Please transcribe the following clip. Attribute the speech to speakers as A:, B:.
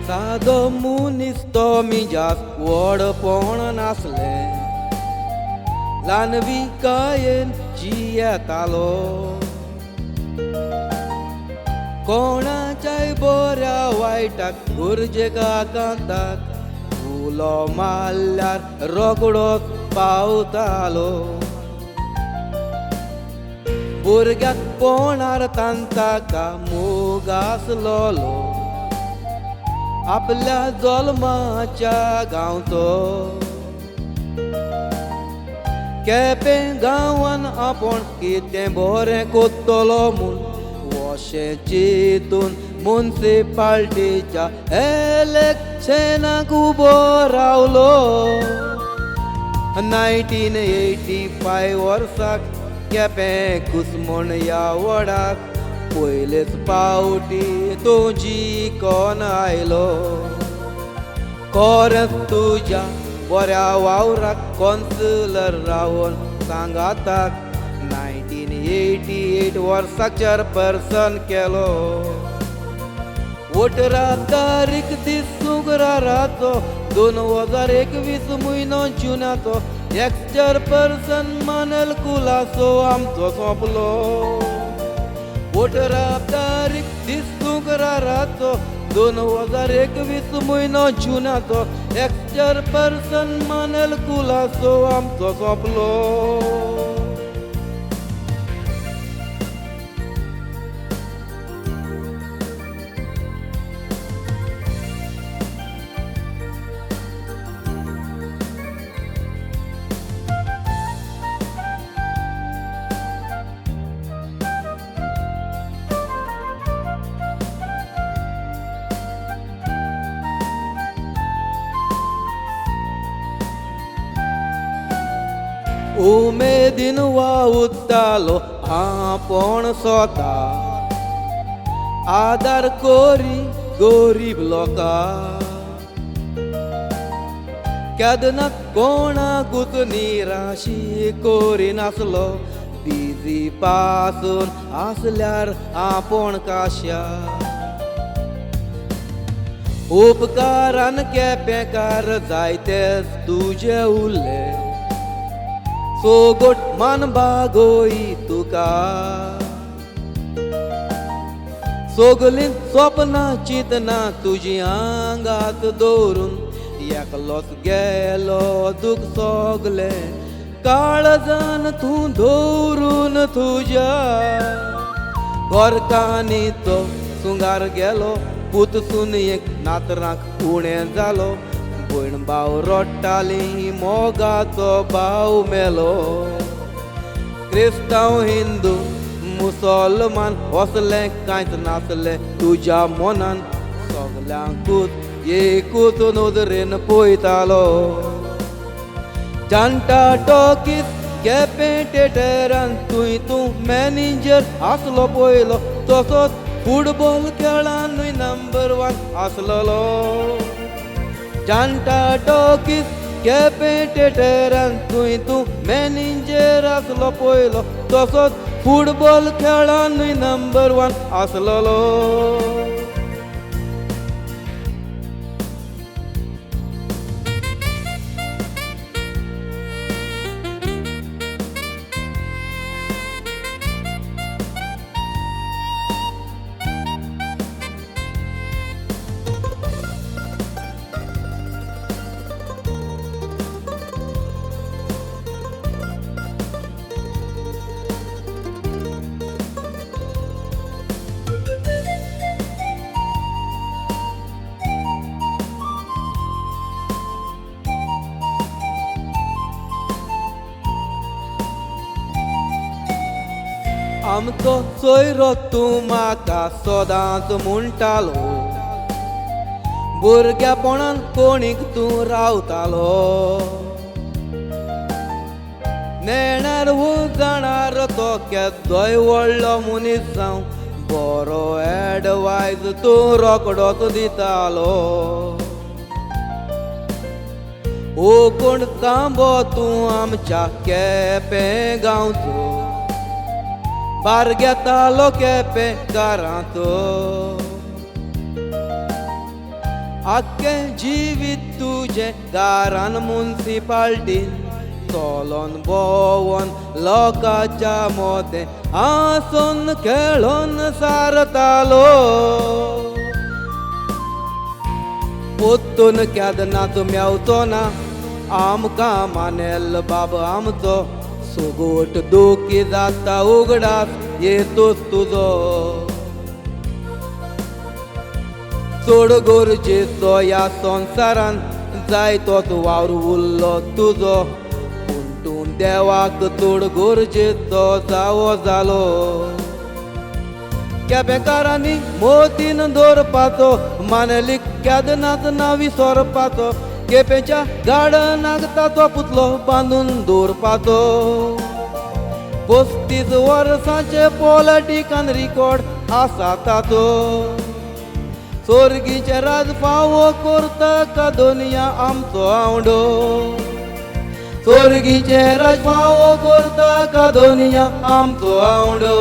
A: सादो मुनीस तो मिजास व्हडपण नासलें ल्हानवी कायेन जियेतालो कोणाच्याय बऱ्या वायटाक गरजेक आकांताक फुलो मारल्यार रोखडोच पावतालो भुरग्याक पोणार तांताका मोग आसलोलो आपल्या जल्माच्या गांवचो केपें गांवान आपूण कितें बरें कोत्तलो म्हूण अशें चिंतून मुन्सिपाल्टीच्या इलेक्शनाक उबो रावलो 1985 वर्साक केपें कुसमूण ह्या वडाक पयलेच पावटी तूं जिखोन आयलो खरेंच तुज्या बऱ्या वावराक कॉन्सलर रावन सांगाताक 1988 वर्साक चेअरपर्सन केलो वोटरा तारीख दीस शुक्राराचो 2021 म्हयनो जुनाचो एक्स चेअरपर्सन मानेल कुलासो आमचो सोंपलो वोटरा तारीख दीस शुक्राराचो 2021 म्हयनो जुनाचो एक्स चेअरपर्सन मानेल कुलासो आमचो सोंपलो उमेदीन वावुरतालो आपूण स्वता आदार कोरी गरीब लोकांक केदना कोणाकूच निराशी करिनासलो बिजी पासून आसल्यार आपूण काश्या उपकारान केपेंकार जायतेच तुजे उरले सोगोट मान बागोई तुका सोगलीं स्वप्नां चिंतना तुजी आंगात दवरून एकलोच गेलो दूख सोगलें काळजान तूं दवरून तुज्या गोरकांनी तो सुंगार गेलो पूत सुनयेक नातरांक उणें जालो भयण भाव रडटाली मोगाचो भाव मेलो क्रिस्तांव हिंदू मुसलमान असलें कांयच नासलें तुज्या मनान सगल्यांकूच एकूच नदरेन पळयतालो जाणटा टॉकीज केपें थिएटरान तूं मॅनेजर आसलो पयलो तसोच फुटबॉल खेळानूय नंबर 1 आसलोलो जाणटा टॉकीज केपें थिएटरान तूं मॅनेजर आसलो पयलो तसोच फुटबॉल खेळानूय नंबर 1 आसलोलो आमचो सोयरो तूं म्हाका सदांच म्हणटालो भुरगेपणान कोणीक तूं रावतालो नेणार जाणार तो केदोय व्हडलो मनीस जावं बरो एडवायज तूं रोखडोच दितालो ओ कोण तांबो तूं आमच्या केपें गांवचो भार घेतालो केपेंकारांचो आख्खें जिवीत तुजें गारान मुन्सिपाल्टीन चलोन भोंवन लोकांच्या मोदें हांसून खेळून सारतालो. पोत्तून केदनाचो मेवचो ना आमकां मानेल बाब आमचो. सुगूट दुखी जाता उगडास येतूच तुजो. चड गरजेचो ह्या संवसारान जाय तोच वावर उरलो तुजो. पूण तूं देवाक चड गरजेचो जावो जालो. केपेकारांनी मोतीन दवरपाचो मानेलीक केदनाच ना विसरपाचो. केपेंच्या गार्डनाक ताचो पुतलो बांदून दवरपाचो. 35 वर्सांचे पॉलिटिकान रिकॉर्ड आसा ताचो. सोर्गीचे राज फावो करता का दोनिया आमचो आवडो. सोर्गीचे राज फावो करता का दोनिया आमचो आवडो.